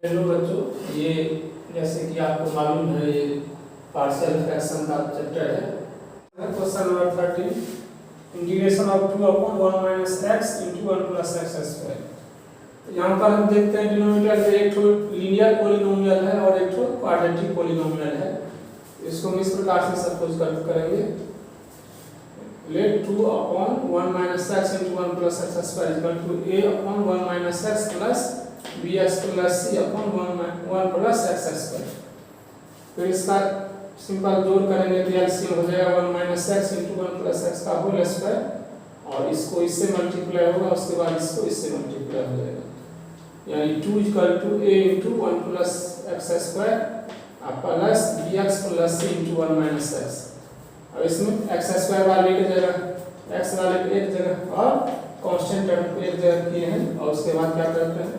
Hello बच्चों, ये जैसे कि आपको मालूम है ये पार्शियल फ्रैक्शन का चैप्टर है। Question number 13, integration of 2 upon 1 minus x into 1 plus x square. यहाँ पर हम देखते हैं डिनोमिनेटर में एक तो लीनियर पॉलिनोमियल है और एक तो क्वाड्रेटिक पॉलिनोमियल है। इसको हम इस प्रकार से सपोज करेंगे, let 2 upon 1 minus x into 1 plus x square equal to a upon 1 minus x plus bx plus c upon 1 plus x square. फिर इसका सिंपल जोड़ करेंगे तो एलसीएम हो जाएगा 1 minus x into 1 plus x का होल स्क्वायर और इसको इससे मल्टीप्लाई होगा, उसके बाद इसको इससे मल्टीप्लाई हो जाएगा, यानी 2 equal to a into 1 plus x square plus bx plus c into 1 minus x. अब इसमें एक्स स्क्वायर वाले की जगह एक्स वाले की एक जगह और कांस्टेंट टर्म को एक जगह किए हैं और उसके बाद क्या करते हैं,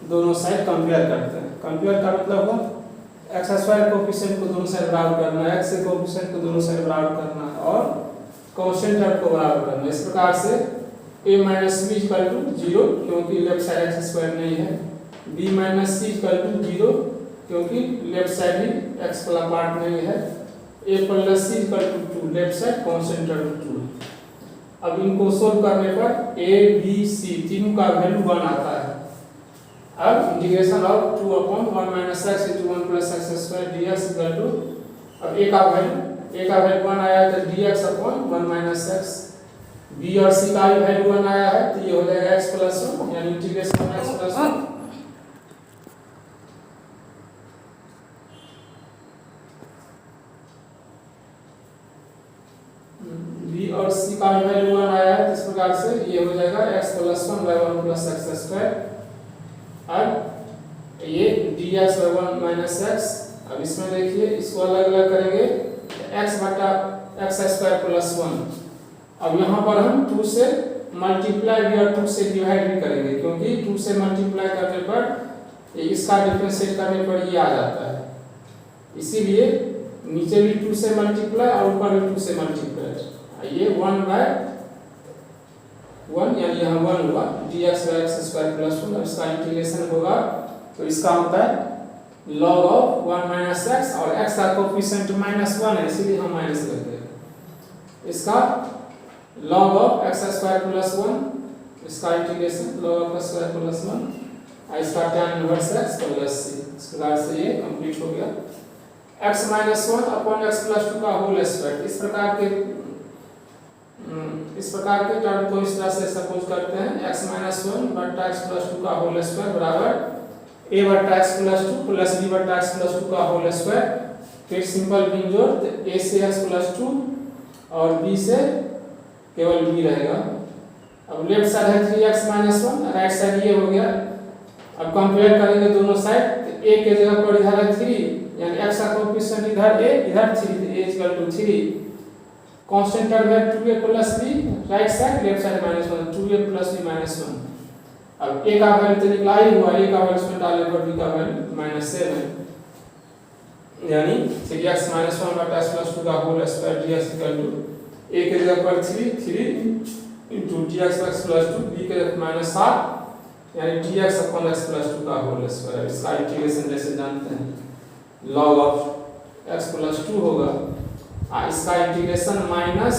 दोनों साइड कंपेयर करते हैं। कंपेयर का मतलब हुआ एक्स स्क्वायर कोएफिशिएंट को दोनों साइड बराबर करना है, एक्स कोएफिशिएंट को दोनों साइड बराबर करना है और कांस्टेंट टर्म को बराबर करना है। इस प्रकार से a minus b equal to 0 क्योंकि लेफ्ट साइड एक्स स्क्वायर नहीं है, b minus c equal to 0 क्योंकि लेफ्ट साइड ही एक्स वाला पार्ट नहीं है, a plus c equal to 2 left side constant term 2। अब इनको सोल्व करने पर a b c तीनों का वैल्यू 1 आता है। अब integration of 2 upon 1 minus x into 1 plus x square dx equal to, अब a का वैल्यू 1 आया तो dx upon 1 minus x, b और c का भी वैल्यू 1 आया है तो ये हो जाएगा x प्लस 1 यानी integration of x plus 1। b और c का भी वैल्यू 1 आया है, इस प्रकार से ये हो जाएगा x plus 1 by 1 plus x square. अब ये dx बाय 1 माइनस एक्स, अब इसमें देखिए इसको अलग अलग करेंगे x बटा एक्स स्क्वायर प्लस 1। अब यहाँ पर हम 2 से मल्टीप्लाई भी और 2 से डिवाइड भी करेंगे क्योंकि 2 से मल्टीप्लाई करने पर इसका डिफरेंशिएट करने पर ये आ जाता है, इसीलिए नीचे भी 2 से मल्टीप्लाई और ऊपर भी 2 से मल्टीप्लाई। ये 1 बाय 1 यानी यहाँ 1 हुआ dx by x square plus 1। इसका इंटीग्रेशन होगा तो इसका होता है log ऑफ 1 माइनस एक्स और x का कोएफिशिएंट -1 है इसीलिए हम माइनस कर देंगे। इसका log of x square plus 1, इसका integration log of x square plus 1 और इसका tan inverse x plus c। इस प्रकार से ये कंप्लीट हो गया। x -1 अपॉन x प्लस 2 का होल स्क्वायर। इस प्रकार के टर्म को इस तरह से सपोज करते हैं, x -1 बटा x प्लस 2 का होल स्क्वायर बराबर a बटा x प्लस 2 प्लस b बटा x प्लस 2 का होल स्क्वायर। फिर सिंपल बिन जोड़ a से x प्लस 2 और b से केवल b रहेगा। अब लेफ्ट साइड है 3x -1, राइट साइड ये हो गया। अब कंपेयर करेंगे दोनों साइड, तो a के जगह पर इधर है 3 यानी x का कोएफिशिएंट इधर a इधर 3 तो a equal to 3। Constant term है 2a plus b, right side left side -1 2a plus b -1। अब a का वैल्यू तो निकला ही हुआ, a का वैल्यू इसमें डालने पर b का वैल्यू -7 यानी 3x -1 बटा x प्लस 2 का whole square dx equal to a के जगह पर 3 into dx प्लस 2 b के जगह -7 यानी dx अपॉन x प्लस 2 का होल स्क्वायर। इसका इंटीग्रेशन जैसे जानते हैं log ऑफ x प्लस 2 होगा, इसका इंटीग्रेशन -1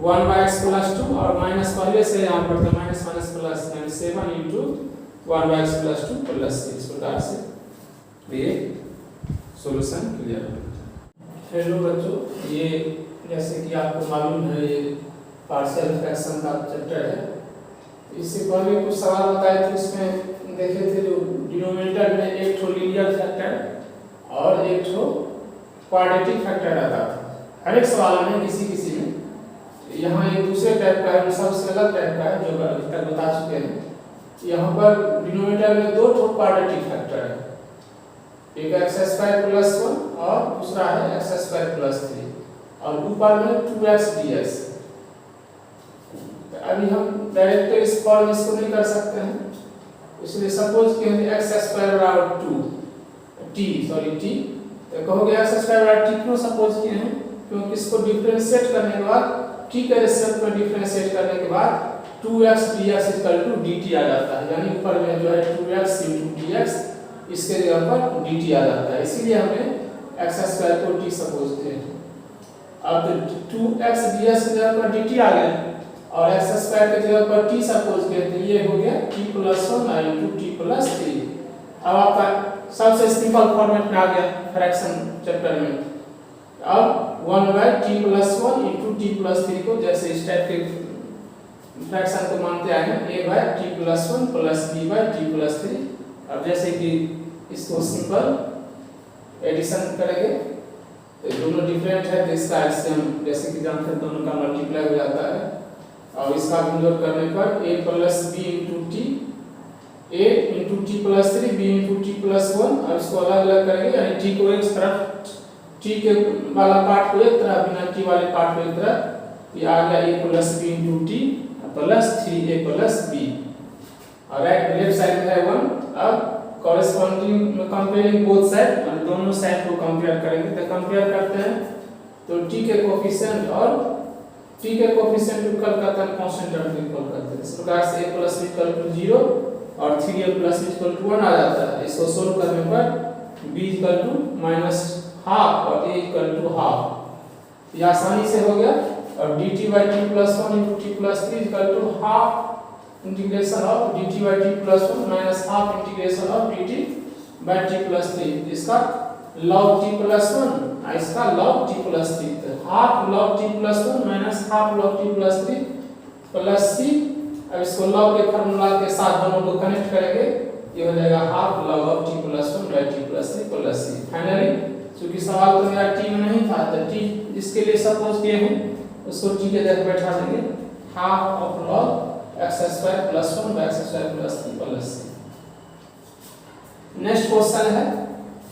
बाय x प्लस 2 और माइनस पहले से यहाँ पर तो माइनस माइनस प्लस यानी 7 into 1 by x plus 2 plus 6। इस प्रकार से ये सॉल्यूशन क्लियर है। हेलो बच्चों, ये जैसे कि आपको मालूम है ये पार्शियल फ्रैक्शन का चैप्टर है। इससे पहले कुछ सवाल बताए थे, इसमें देखे थे जो डिनोमिनेटर में एक ठो लीनियर फैक्टर और एक ठो क्वाड्रेटिक फैक्टर आता था हर एक सवाल में किसी में। यहाँ एक दूसरे टाइप का है, सबसे अलग टाइप का है जो अभी तक बता चुके हैं। यहाँ पर डिनोमिनेटर में 2 ठो क्वाड्रेटिक फैक्टर है, एक एक्स स्क्वायर प्लस 1 और दूसरा है एक्स स्क्वायर प्लस 3 और ऊपर में 2x dx। अभी हम डायरेक्ट इस फॉर्म इसको नहीं कर सकते हैं, इसलिए सपोज कि एक्स स्क्वायर बराबर 2 t तो कहोगे एक्स स्क्वायर बराबर t क्यों सपोज किए हैं, क्योंकि इसको डिफरेंशिएट करने के बाद t के रेस्पेक्ट में डिफरेंशिएट करने के बाद 2x dx dt आ जाता है, यानी ऊपर में जो है 2x dx इसके जगह पर dt आ जाता है, इसीलिए हमने x स्क्वायर को t सपोज किया। अब तो 2x dx की जगह पर dt आ गया और x स्क्वायर की जगह पर t सपोज किया, तो ये हो गया t + 1 into t + 3। अब आपका सबसे सिंपल फॉर्मेट में आ गया फ्रैक्शन चैप्टर में। अब 1/t + 1 into t + 3 को जैसे इस टाइप के फ्रैक्शन को मानते आए हैं a/t + 1 + b/t + 3। अब जैसे कि इसको सिंपल एडिशन करेंगे तो दोनों डिफरेंट है, तो इसका एलसीएम जैसे कि जानते हैं दोनों का मल्टीप्लाई हो जाता है और इसका विंडोर करने पर a + b into t, a into t + 3, b into t + 1। अब इसको अलग अलग करेंगे यानी t को एक तरफ, t के वाला पार्ट को एक तरफ, बिना t वाले पार्ट को एक तरफ। ये आ गया a + b into t + 3a + b और राइट लेफ्ट साइड में है 1। अब कॉरेस्पॉन्डिंग कंपेयरिंग बोथ साइड, मतलब दोनों साइड को कंपेयर करेंगे, तो कंपेयर करते हैं तो t के कोफिशिएंट और t के कोफिशिएंट को इक्वल करते हैं कांस्टेंट टर्म को इक्वल करते हैं। इस प्रकार से a + b = 0 और 3a + b = 1 आ जाता है। इसको सोल्व करने पर b = -½ और a = ½ ये आसानी से हो गया। और dt/t + 1 into t + 3 = ½ integration of dt/t + 1 -½ integration of dt/t + 3। इसका log t + 1 और इसका log t + 3, तो ½ log t + 1 -½ log t + 3 + c। अब इसको log के फार्मूला के साथ दोनों को कनेक्ट करेंगे, ये हो जाएगा ½ log t + 1/t + 3 + c। Finally क्योंकि सवाल तो मेरा t में नहीं था, तो t जिसके लिए सपोज किए हैं उसको t के जगह बैठा देंगे, ½ log x² + 1/x² + 3 + c। Next question है,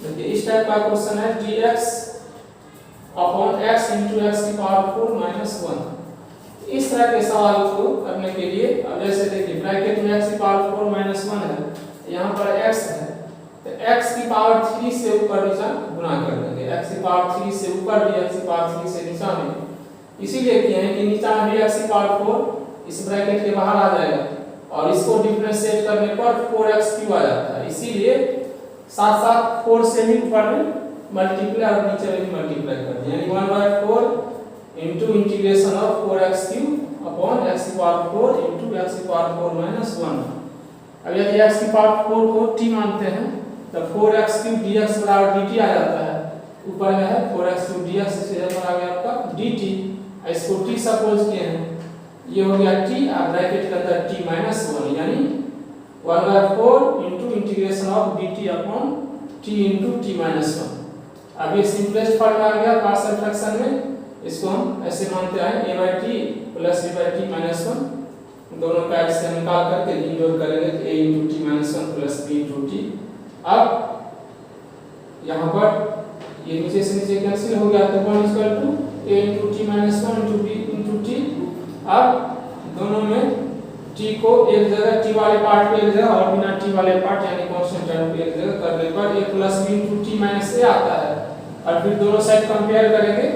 देखिए इस टाइप का क्वेश्चन है dx x into x की पावर 4 - 1। इस तरह के सवाल को करने के लिए अब जैसे देखिए ब्रैकेट में x की पावर 4 - 1 है, यहाँ पर x है, तो x की पावर 3 से ऊपर नीचा गुना कर देंगे। x की पावर 3 से ऊपर भी, x की पावर 3 से नीचा में, इसीलिए किए हैं कि नीचा में भी x की पावर 4 इस ब्रैकेट के बाहर आ जाएगा और इसको डिफरेंशिएट करने पर 4x³ आ जाता है। इसीलिए साथ साथ 4 से भी ऊपर में मल्टीप्लाई और नीचे में मल्टीप्लाई कर दिया, यानी 1/4 into integration of 4x³ upon x की पावर 4 into x की पावर 4 - 1। अब यदि x की पावर 4 को t मानते हैं तो 4x³ dx = dt आ जाता है। ऊपर में है 4x³ dx, इससे जगह आ गया आपका dt। इसको t सपोज किए हैं, ये हो गया t और ब्रैकेट के अंदर t - 1 यानी 1/4 into integration of dt upon t into t - 1। अब ये सिंपलेस्ट फॉर्म में आ गया पार्शियल फ्रैक्शन में, इसको हम ऐसे मानते हैं a/t + b/t - 1। दोनों का एलसीएम निकाल करके डिनोट करेंगे तो a into t - 1 + b into t। अब यहाँ पर ये नीचे से नीचे कैंसिल हो गया, तो 1 = a into t - 1 into b into t। अब दोनों में t को एक जगह, t वाले पार्ट को एक जगह और बिना t वाले पार्ट यानी कांस्टेंट टर्म को एक जगह करने पर a + b into t - a आता है। और फिर दोनों साइड कंपेयर करेंगे,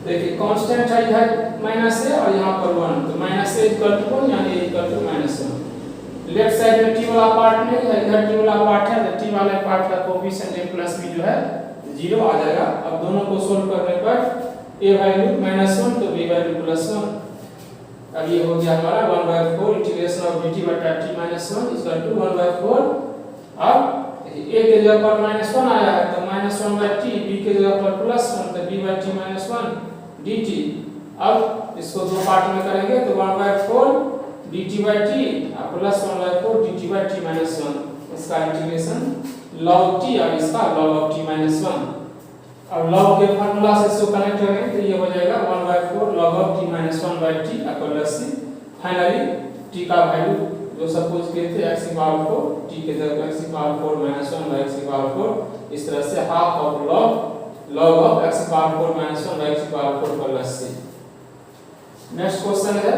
देखिए कांस्टेंट है इधर -a और यहाँ पर 1, तो -a = 1 यानी a = -1। लेफ्ट साइड में t वाला पार्ट नहीं है, इधर t वाला पार्ट है, तो t वाले पार्ट का कोएफिशिएंट a + b जो है 0 आ जाएगा। अब दोनों को सोल्व करने पर a वैल्यू -1 तो b वैल्यू +1। अब ये हो गया हमारा 1/4 इंटीग्रेशन ऑफ dt/t - 1 = 1/4। अब a के जगह पर -1 आया है तो -1/t, b के जगह पर +1 तो b/t - 1 dt। अब इसको दो पार्ट में करेंगे तो 1/4 dt/t और +1/4 dt/t - 1। इसका इंटीग्रेशन log t और इसका log t - 1। अब log के फार्मूला से इसको कनेक्ट करेंगे तो ये हो जाएगा 1/4 log t - 1/t = c। Finally t का वैल्यू जो सपोज किए थे x की पावर 4, t के जगह x की पावर 4 - 1/x की पावर 4, इस तरह से ½ log of x की पावर 4 - 1/x की पावर 4 + c। नेक्स्ट क्वेश्चन है,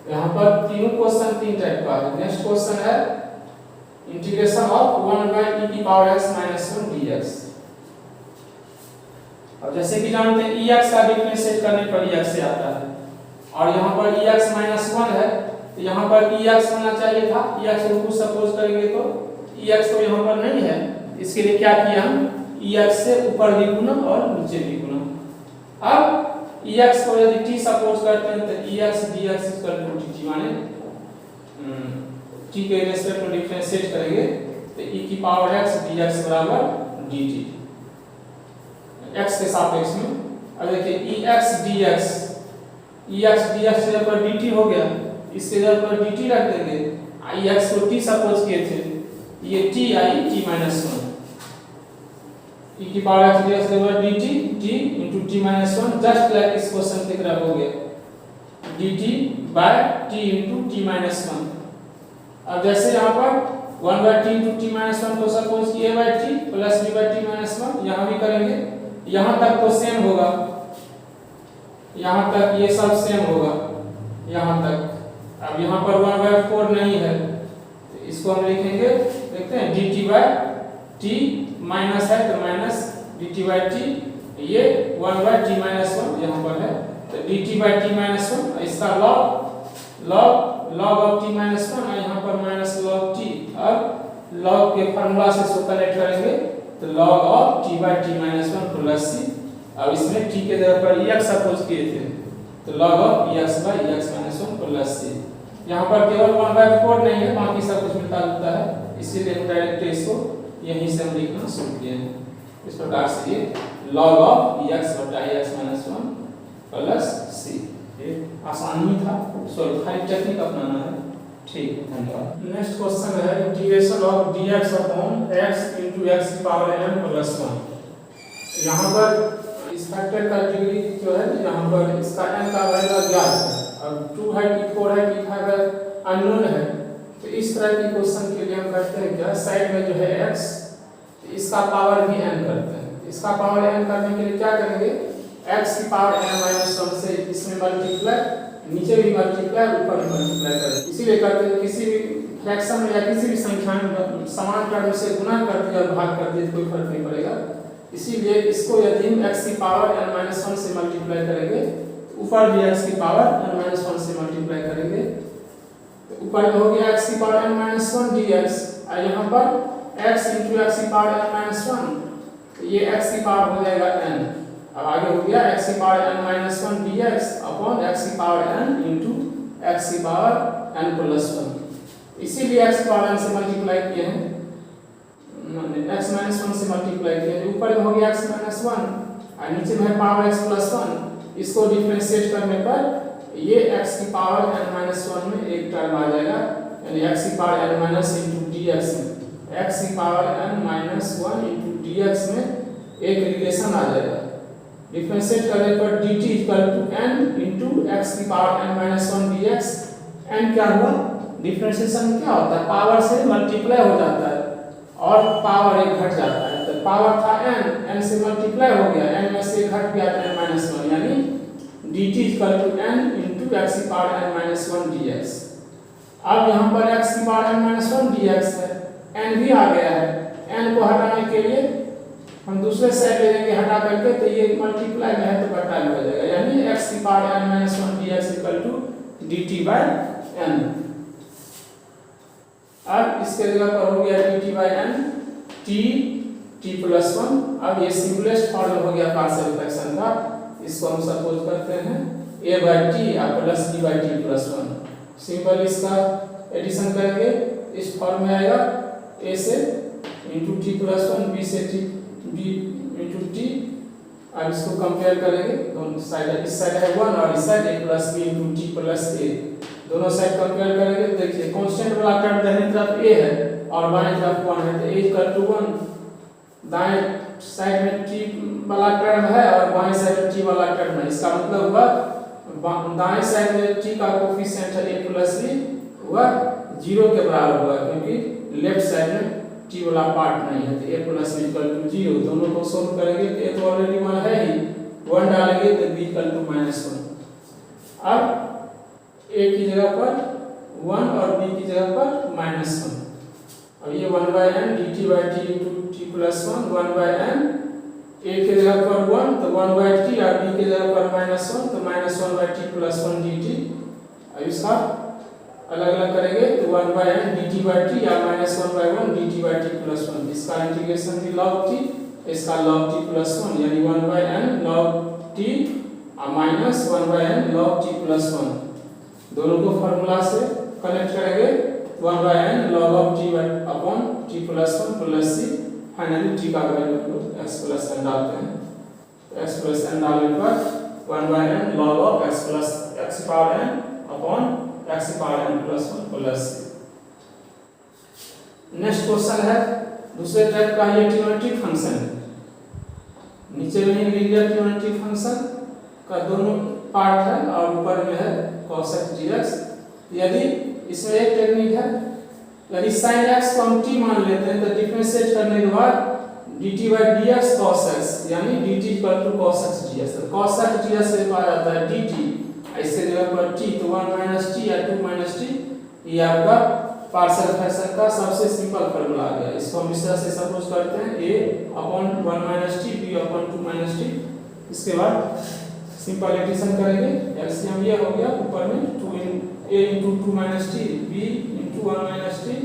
यहाँ पर तीनों क्वेश्चन तीन टाइप का है। नेक्स्ट क्वेश्चन है इंटीग्रेशन ऑफ 1/e⁻x - 1 dx। अब जैसे कि जानते हैं ex का डिफरेंशिएट करने पर ex से आता है और यहाँ पर ex - 1 है, तो यहाँ पर ex होना चाहिए था, ex को कुछ सपोज करेंगे तो EX तो यहाँ पर नहीं है, इसके लिए क्या किया हम EX से ऊपर भी गुना और नीचे भी गुना। अब EX को यदि t सपोज करते हैं तो EX dx dt माने t के रेस्पेक्ट में डिफरेंशिएट करेंगे तो e की पावर x dx बराबर dt x के सापेक्ष में। अब देखिए EX dx की जगह पर dt हो गया, इसके जगह पर dt रख देंगे। EX को t सपोज किए थे, ये t आई t माइनस 1 e की पावर x dx बराबर dt t into t minus 1 just like इस क्वेश्चन की तरह हो गया dt by t into t minus 1। अब जैसे यहाँ पर 1 by t into t minus 1 को सपोज किए by t plus b by t minus 1 यहाँ भी करेंगे, यहाँ तक तो सेम होगा, यहाँ तक ये सब सेम होगा यहाँ तक। अब यहाँ पर 1 by 4 नहीं है तो इसको हम लिखेंगे, देखते हैं dt by t माइनस है तो माइनस dt by t, ये 1 by t minus 1 यहाँ पर है तो dt by t minus 1, इसका log of t minus 1 और यहाँ पर माइनस log t। अब log के फार्मूला से इसको कनेक्ट करेंगे तो log of t by t minus 1 plus c। अब इसमें t के जगह पर ex सपोज किए थे तो log of ex by ex minus 1 plus c। यहाँ पर केवल 1 by 4 नहीं है, बाकी सब कुछ मिलता जुलता है, इसीलिए हम डायरेक्ट इसको यहीं से हम लिखना शुरू किए हैं। इस प्रकार से ये log of ex बटा ex minus 1 प्लस c, ये आसानी था, सॉरी खाली टेक्निक अपनाना है। ठीक है, धन्यवाद। नेक्स्ट क्वेश्चन है integration of dx upon x into x की पावर n प्लस 1। यहाँ पर इस फैक्टर का डिग्री जो है यहाँ पर इसका n का वैल्यू ज्ञात है, अब 2 है कि 4 है कि 5 है अननोन है। तो इस तरह की क्वेश्चन के लिए हम करते हैं क्या, साइड में जो है x तो इसका पावर भी n करते हैं। इसका पावर n करने के लिए क्या करेंगे, x की पावर n माइनस 1 से इसमें मल्टीप्लाई, नीचे भी मल्टीप्लाई ऊपर भी मल्टीप्लाई करें। इसीलिए करते हैं किसी भी फ्रैक्शन में या किसी भी संख्या में समान टर्म से गुना कर दिया और भाग कर दिया कोई फर्क नहीं पड़ेगा। इसीलिए इसको यदि हम x की पावर n माइनस 1 से मल्टीप्लाई करेंगे तो ऊपर भी x की पावर n माइनस 1 से मल्टीप्लाई करेंगे तो ऊपर में हो गया x की पावर n माइनस 1 dx और यहाँ पर x into x की पावर n माइनस 1 तो ये x की पावर हो जाएगा n। अब आगे हो गया x की power n minus 1 dx upon x की पावर n into x की पावर n प्लस 1। इसीलिए x की पावर n से मल्टीप्लाई किए हैं, x माइनस 1 से मल्टीप्लाई किए हैं, ऊपर में हो गया x माइनस 1 और नीचे में है पावर x प्लस 1। इसको डिफरेंशिएट करने पर ये x की पावर n माइनस 1 में एक टर्म आ जाएगा, यानी x की power n minus into dx में x की power n minus 1 into dx में एक रिलेशन आ जाएगा। डिफरेंशिएट करने पर dt equal to n into x की power n minus 1 dx। n क्या हुआ, डिफरेंशिएशन क्या होता है, पावर से मल्टीप्लाई हो जाता है और पावर एक घट जाता है। तो पावर था n से मल्टीप्लाई हो गया, n में से घट गया n माइनस 1, यानी dt equal to n into x की पावर n माइनस 1 dx। अब यहाँ पर x की पावर n माइनस 1 dx है, n भी आ गया है, n को हटाने के लिए हम दूसरे साइड ले लेंगे हटा करके, तो ये मल्टीप्लाई में है तो बटा में हो जाएगा, यानी x की power n minus 1 dx equal to dt by n। अब इसके जगह पर हो गया dt by n t plus 1। अब ये सिंपलेस्ट फॉर्म हो गया पार्शियल फ्रैक्शन का, इसको हम सपोज करते हैं a by t और plus b by t plus 1। Simple इसका एडिशन करेंगे इस फॉर्म में आएगा, a से इंटू t प्लस 1, b से t, b इंटू t। अब इसको कंपेयर करेंगे, दोनों साइड, इस साइड है 1 और इस side a plus b into t plus a, दोनों साइड कंपेयर करेंगे तो देखिए कांस्टेंट वाला टर्म दाहिनी तरफ a है और बाएं तरफ 1 है तो a इक्वल टू 1। दाएं साइड में t वाला टर्म है और बाएं साइड में t वाला टर्म है, इसका मतलब हुआ दाएं साइड में t का कोफिशिएंट है a प्लस b हुआ 0 के बराबर हुआ, क्योंकि लेफ्ट साइड में t वाला पार्ट नहीं है तो a plus b equal to 0। दोनों को सोल्व करेंगे तो a तो ऑलरेडी 1 है ही, 1 डालेंगे तो b इक्वल टू माइनस 1। अब a की जगह पर 1 और b की जगह पर माइनस 1। अब ये 1 by n dt by t into t plus 1, 1 by n, a की जगह पर 1 तो 1 by t और b की जगह पर माइनस 1 तो minus 1 by t plus 1 dt। अब इसका अलग अलग करेंगे तो 1 by n dt by t या minus 1 by 1 dt by t plus 1। इसका इंटीग्रेशन भी log t, इसका log t प्लस 1 यानी 1 बाई n log t और minus 1 by n log t plus 1। दोनों को फार्मूला से कनेक्ट करेंगे 1 by n log of t upon t plus 1 plus c। Finally t का वैल्यू x प्लस n डालते हैं, x plus n डालने पर 1 by n log of x plus x power n upon x power n plus 1 plus c। Next question है दूसरे type का, ये trigonometric function है। नीचे में लिनियर ट्रिग्नोमेट्रिक फंक्शन का दोनों पार्ट है और ऊपर में है cos x dx। यदि इसमें एक टेक्निक है, यदि sin x को हम t मान लेते हैं तो डिफरेंशिएट करने के बाद dt by dx cos x यानी dt equal to cos x dx। तो cos x dx से पाया जाता है dt, ऐसे जगह पर t तो 1 माइनस t या 2 माइनस t, ये आपका पार्शियल फ्रैक्शन का सबसे सिंपल फार्मूला आ गया। इसको हम इस तरह से सपोज करते हैं a upon 1 minus t b upon 2 minus t। इसके बाद सिंपल एडिशन करेंगे, एलसीएम ये हो गया, ऊपर में 2 a into 2 minus t b into 1 minus t।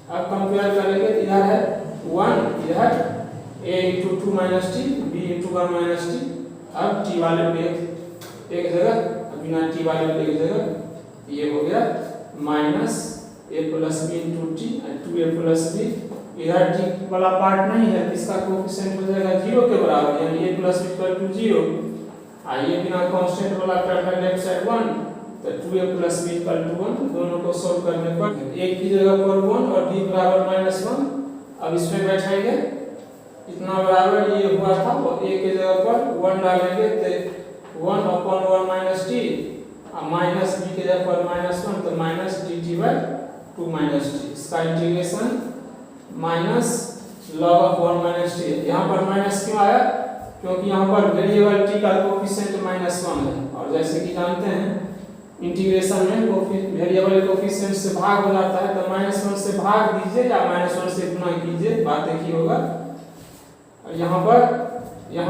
अब कंपेयर करेंगे, इधर है 1, इधर a into 2 minus t b into 1 minus t। अब t वाले पे एक जगह, बिना t वाले पे एक जगह, ये हो गया minus a plus b into t 2a plus b। इधर t वाला पार्ट नहीं है, इसका कोएफिशिएंट हो जाएगा 0 के बराबर यानी a plus b equal to 0। आइए बिना कांस्टेंट वाला टर्म है लेफ्ट साइड 1 तो 2a plus b equal to 1। दोनों को सॉल्व करने पर a की जगह पर 1 और b बराबर माइनस 1। अब इसमें बैठाएंगे, इतना बराबर ये हुआ था और a की जगह पर 1 डालेंगे तो 1 अपॉन 1 माइनस t और माइनस b की जगह पर माइनस 1 तो minus dt by 2 minus t। इसका integration minus log of 1 minus t। यहाँ पर माइनस क्यों आया? क्योंकि यहाँ पर वेरिएबल t का कोएफिशिएंट माइनस 1 है और जैसे कि जानते हैं इंटीग्रेशन में वेरिएबल कोएफिशिएंट से भाग हो जाता है, तो माइनस 1 से भाग दीजिए या माइनस 1 से गुणा कीजिए, बात एक ही होगा। और यहाँ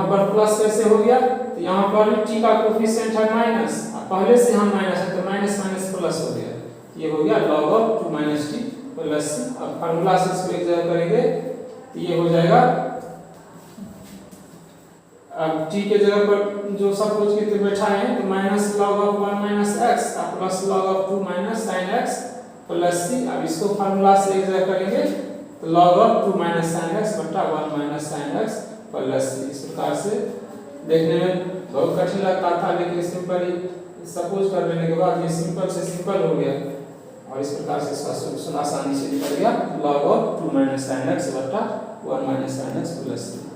पर प्लस कैसे हो गया? तो यहाँ पर t का कोएफिशिएंट है माइनस, पहले से हम माइनस है तो माइनस माइनस प्लस हो गया, ये हो गया log of 2 minus t plus. अब फार्मूला से इसको एक जगह करेंगे तो ये हो जाएगा, अब t के जगह पर जो सब कुछ के बैठा है तो minus log of 1 minus x plus log of 2 minus sin x plus c। अब इसको फार्मूला से एक जगह करेंगे तो log of 2 minus sin x बटा 1 minus sin x plus c। इस प्रकार से देखने में बहुत कठिन लगता था, लेकिन सिंपल सपोज कर लेने के बाद ये सिंपल से सिंपल हो गया और इस प्रकार से इसका सॉल्यूशन आसानी से निकल गया। log of 2 minus sin x बटा 1 minus sin x plus c।